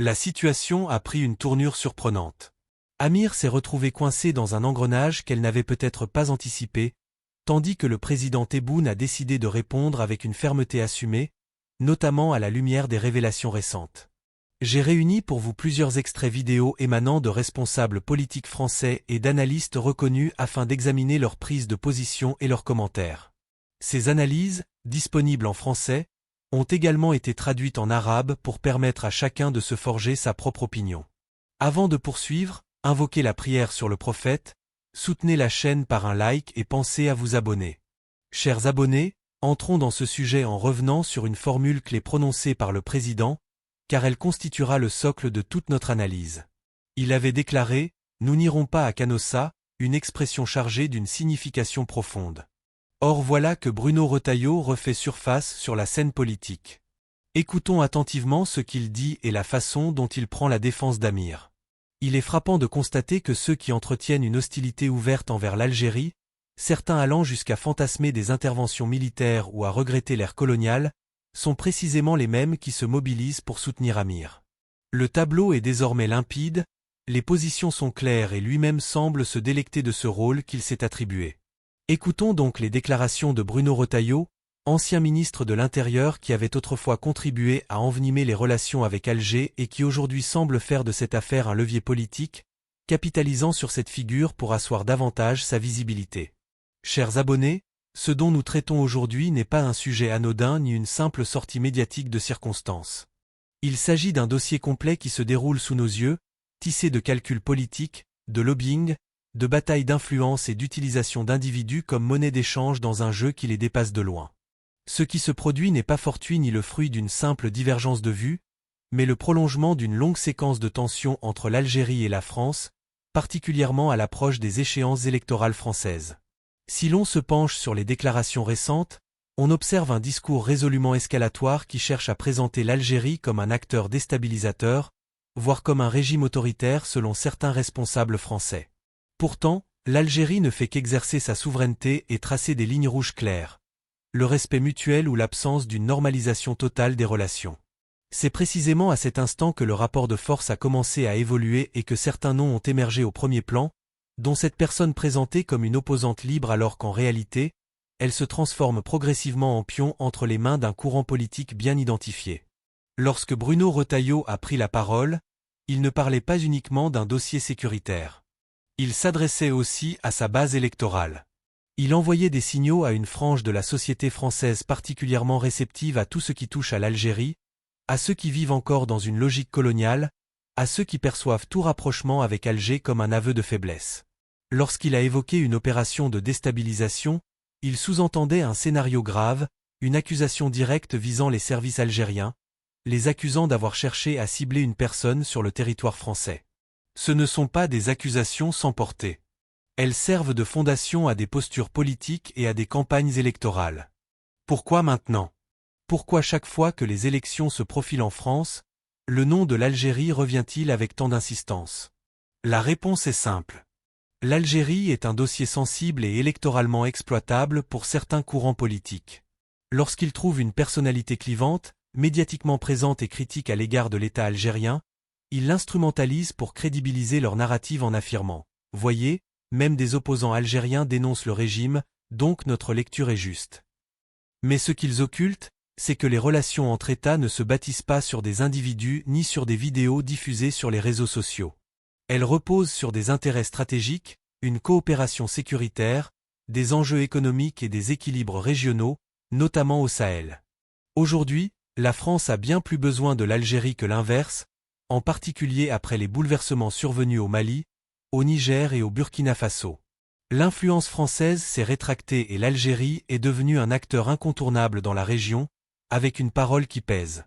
La situation a pris une tournure surprenante. Amir s'est retrouvée coincée dans un engrenage qu'elle n'avait peut-être pas anticipé, tandis que le président Tebboune a décidé de répondre avec une fermeté assumée, notamment à la lumière des révélations récentes. J'ai réuni pour vous plusieurs extraits vidéo émanant de responsables politiques français et d'analystes reconnus afin d'examiner leurs prises de position et leurs commentaires. Ces analyses, disponibles en français, ont également été traduites en arabe pour permettre à chacun de se forger sa propre opinion. Avant de poursuivre, invoquez la prière sur le prophète, soutenez la chaîne par un like et pensez à vous abonner. Chers abonnés, entrons dans ce sujet en revenant sur une formule clé prononcée par le président, car elle constituera le socle de toute notre analyse. Il avait déclaré « Nous n'irons pas à Canossa », une expression chargée d'une signification profonde. Or voilà que Bruno Retailleau refait surface sur la scène politique. Écoutons attentivement ce qu'il dit et la façon dont il prend la défense d'Amir. Il est frappant de constater que ceux qui entretiennent une hostilité ouverte envers l'Algérie, certains allant jusqu'à fantasmer des interventions militaires ou à regretter l'ère coloniale, sont précisément les mêmes qui se mobilisent pour soutenir Amir. Le tableau est désormais limpide, les positions sont claires et lui-même semble se délecter de ce rôle qu'il s'est attribué. Écoutons donc les déclarations de Bruno Retailleau, ancien ministre de l'Intérieur qui avait autrefois contribué à envenimer les relations avec Alger et qui aujourd'hui semble faire de cette affaire un levier politique, capitalisant sur cette figure pour asseoir davantage sa visibilité. Chers abonnés, ce dont nous traitons aujourd'hui n'est pas un sujet anodin ni une simple sortie médiatique de circonstance. Il s'agit d'un dossier complet qui se déroule sous nos yeux, tissé de calculs politiques, de lobbying, de batailles d'influence et d'utilisation d'individus comme monnaie d'échange dans un jeu qui les dépasse de loin. Ce qui se produit n'est pas fortuit ni le fruit d'une simple divergence de vues, mais le prolongement d'une longue séquence de tensions entre l'Algérie et la France, particulièrement à l'approche des échéances électorales françaises. Si l'on se penche sur les déclarations récentes, on observe un discours résolument escalatoire qui cherche à présenter l'Algérie comme un acteur déstabilisateur, voire comme un régime autoritaire selon certains responsables français. Pourtant, l'Algérie ne fait qu'exercer sa souveraineté et tracer des lignes rouges claires. Le respect mutuel ou l'absence d'une normalisation totale des relations. C'est précisément à cet instant que le rapport de force a commencé à évoluer et que certains noms ont émergé au premier plan, dont cette personne présentée comme une opposante libre alors qu'en réalité, elle se transforme progressivement en pion entre les mains d'un courant politique bien identifié. Lorsque Bruno Retailleau a pris la parole, il ne parlait pas uniquement d'un dossier sécuritaire. Il s'adressait aussi à sa base électorale. Il envoyait des signaux à une frange de la société française particulièrement réceptive à tout ce qui touche à l'Algérie, à ceux qui vivent encore dans une logique coloniale, à ceux qui perçoivent tout rapprochement avec Alger comme un aveu de faiblesse. Lorsqu'il a évoqué une opération de déstabilisation, il sous-entendait un scénario grave, une accusation directe visant les services algériens, les accusant d'avoir cherché à cibler une personne sur le territoire français. Ce ne sont pas des accusations sans portée. Elles servent de fondation à des postures politiques et à des campagnes électorales. Pourquoi maintenant? Pourquoi chaque fois que les élections se profilent en France, le nom de l'Algérie revient-il avec tant d'insistance? La réponse est simple. L'Algérie est un dossier sensible et électoralement exploitable pour certains courants politiques. Lorsqu'ils trouvent une personnalité clivante, médiatiquement présente et critique à l'égard de l'État algérien, ils l'instrumentalisent pour crédibiliser leur narrative en affirmant « Voyez, même des opposants algériens dénoncent le régime, donc notre lecture est juste. » Mais ce qu'ils occultent, c'est que les relations entre États ne se bâtissent pas sur des individus ni sur des vidéos diffusées sur les réseaux sociaux. Elles reposent sur des intérêts stratégiques, une coopération sécuritaire, des enjeux économiques et des équilibres régionaux, notamment au Sahel. Aujourd'hui, la France a bien plus besoin de l'Algérie que l'inverse, en particulier après les bouleversements survenus au Mali, au Niger et au Burkina Faso. L'influence française s'est rétractée et l'Algérie est devenue un acteur incontournable dans la région, avec une parole qui pèse.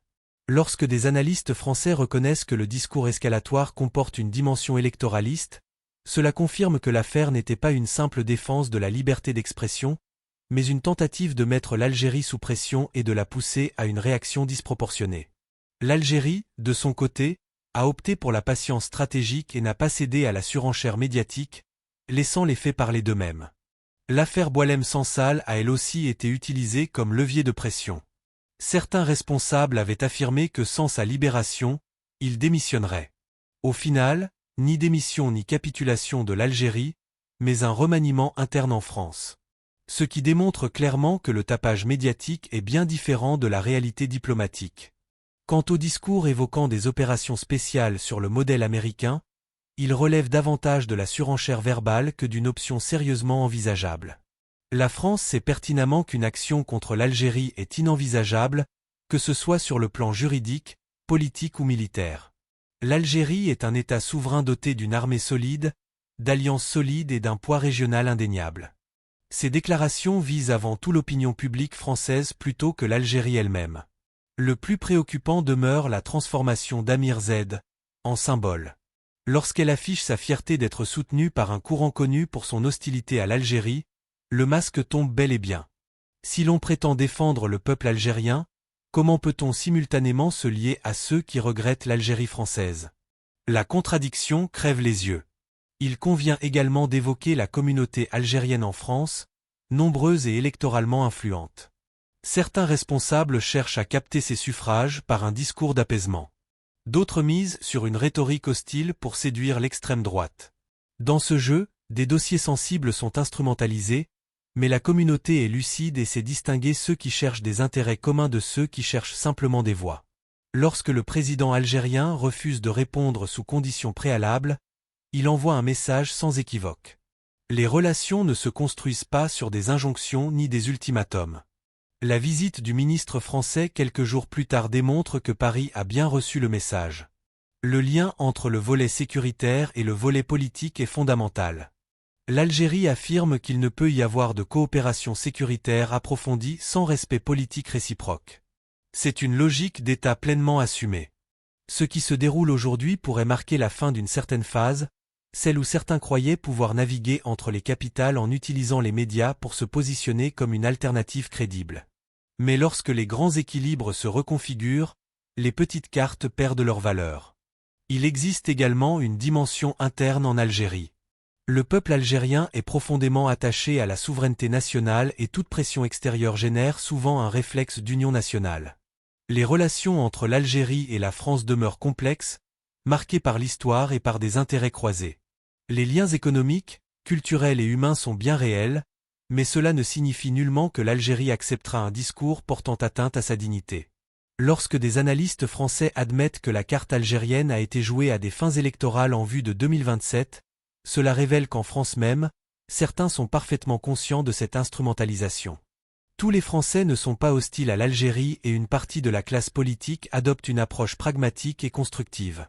Lorsque des analystes français reconnaissent que le discours escalatoire comporte une dimension électoraliste, cela confirme que l'affaire n'était pas une simple défense de la liberté d'expression, mais une tentative de mettre l'Algérie sous pression et de la pousser à une réaction disproportionnée. L'Algérie, de son côté, a opté pour la patience stratégique et n'a pas cédé à la surenchère médiatique, laissant les faits parler d'eux-mêmes. L'affaire Boualem Sansal a elle aussi été utilisée comme levier de pression. Certains responsables avaient affirmé que sans sa libération, il démissionnerait. Au final, ni démission ni capitulation de l'Algérie, mais un remaniement interne en France. Ce qui démontre clairement que le tapage médiatique est bien différent de la réalité diplomatique. Quant au discours évoquant des opérations spéciales sur le modèle américain, il relève davantage de la surenchère verbale que d'une option sérieusement envisageable. La France sait pertinemment qu'une action contre l'Algérie est inenvisageable, que ce soit sur le plan juridique, politique ou militaire. L'Algérie est un État souverain doté d'une armée solide, d'alliances solides et d'un poids régional indéniable. Ces déclarations visent avant tout l'opinion publique française plutôt que l'Algérie elle-même. Le plus préoccupant demeure la transformation d'Amir Z en symbole. Lorsqu'elle affiche sa fierté d'être soutenue par un courant connu pour son hostilité à l'Algérie, le masque tombe bel et bien. Si l'on prétend défendre le peuple algérien, comment peut-on simultanément se lier à ceux qui regrettent l'Algérie française? La contradiction crève les yeux. Il convient également d'évoquer la communauté algérienne en France, nombreuse et électoralement influente. Certains responsables cherchent à capter ces suffrages par un discours d'apaisement. D'autres misent sur une rhétorique hostile pour séduire l'extrême droite. Dans ce jeu, des dossiers sensibles sont instrumentalisés, mais la communauté est lucide et sait distinguer ceux qui cherchent des intérêts communs de ceux qui cherchent simplement des voix. Lorsque le président algérien refuse de répondre sous conditions préalables, il envoie un message sans équivoque. Les relations ne se construisent pas sur des injonctions ni des ultimatums. La visite du ministre français quelques jours plus tard démontre que Paris a bien reçu le message. Le lien entre le volet sécuritaire et le volet politique est fondamental. L'Algérie affirme qu'il ne peut y avoir de coopération sécuritaire approfondie sans respect politique réciproque. C'est une logique d'État pleinement assumée. Ce qui se déroule aujourd'hui pourrait marquer la fin d'une certaine phase, celle où certains croyaient pouvoir naviguer entre les capitales en utilisant les médias pour se positionner comme une alternative crédible. Mais lorsque les grands équilibres se reconfigurent, les petites cartes perdent leur valeur. Il existe également une dimension interne en Algérie. Le peuple algérien est profondément attaché à la souveraineté nationale et toute pression extérieure génère souvent un réflexe d'union nationale. Les relations entre l'Algérie et la France demeurent complexes, marquées par l'histoire et par des intérêts croisés. Les liens économiques, culturels et humains sont bien réels, mais cela ne signifie nullement que l'Algérie acceptera un discours portant atteinte à sa dignité. Lorsque des analystes français admettent que la carte algérienne a été jouée à des fins électorales en vue de 2027, cela révèle qu'en France même, certains sont parfaitement conscients de cette instrumentalisation. Tous les Français ne sont pas hostiles à l'Algérie et une partie de la classe politique adopte une approche pragmatique et constructive.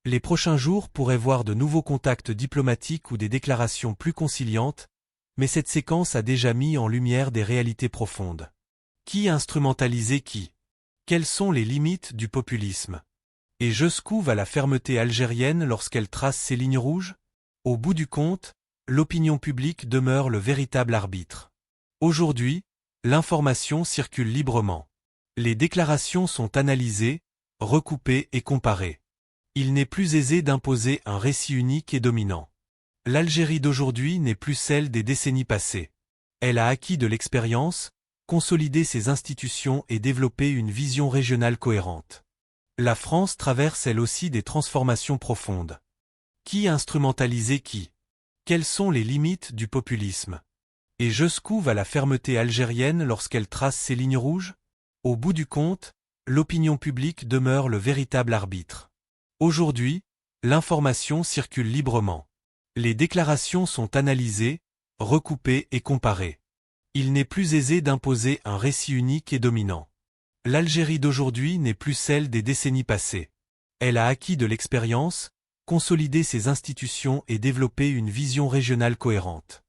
Les prochains jours pourraient voir de nouveaux contacts diplomatiques ou des déclarations plus conciliantes, mais cette séquence a déjà mis en lumière des réalités profondes. Qui a instrumentalisé qui? Quelles sont les limites du populisme? Et jusqu'où va la fermeté algérienne lorsqu'elle trace ses lignes rouges? Au bout du compte, l'opinion publique demeure le véritable arbitre. Aujourd'hui, l'information circule librement. Les déclarations sont analysées, recoupées et comparées. Il n'est plus aisé d'imposer un récit unique et dominant. L'Algérie d'aujourd'hui n'est plus celle des décennies passées. Elle a acquis de l'expérience, consolidé ses institutions et développé une vision régionale cohérente. La France traverse elle aussi des transformations profondes. Qui a instrumentalisé qui? Quelles sont les limites du populisme? Et jusqu'où va la fermeté algérienne lorsqu'elle trace ses lignes rouges? Au bout du compte, l'opinion publique demeure le véritable arbitre. Aujourd'hui, l'information circule librement. Les déclarations sont analysées, recoupées et comparées. Il n'est plus aisé d'imposer un récit unique et dominant. L'Algérie d'aujourd'hui n'est plus celle des décennies passées. Elle a acquis de l'expérience, consolidé ses institutions et développé une vision régionale cohérente.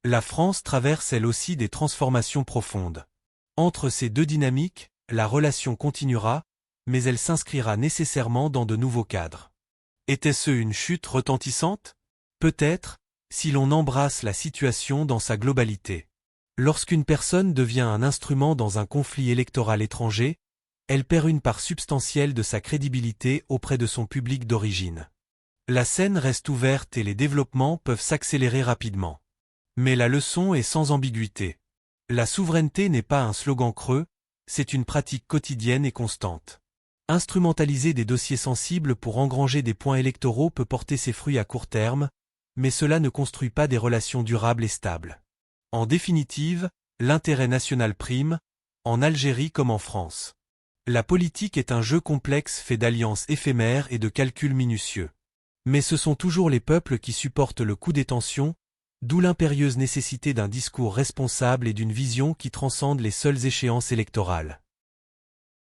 La France traverse elle aussi des transformations profondes. Entre ces deux dynamiques, la relation continuera, mais elle s'inscrira nécessairement dans de nouveaux cadres. Était-ce une chute retentissante? Peut-être, si l'on embrasse la situation dans sa globalité. Lorsqu'une personne devient un instrument dans un conflit électoral étranger, elle perd une part substantielle de sa crédibilité auprès de son public d'origine. La scène reste ouverte et les développements peuvent s'accélérer rapidement. Mais la leçon est sans ambiguïté. La souveraineté n'est pas un slogan creux, c'est une pratique quotidienne et constante. Instrumentaliser des dossiers sensibles pour engranger des points électoraux peut porter ses fruits à court terme, mais cela ne construit pas des relations durables et stables. En définitive, l'intérêt national prime, en Algérie comme en France. La politique est un jeu complexe fait d'alliances éphémères et de calculs minutieux. Mais ce sont toujours les peuples qui supportent le coup des tensions, d'où l'impérieuse nécessité d'un discours responsable et d'une vision qui transcende les seules échéances électorales.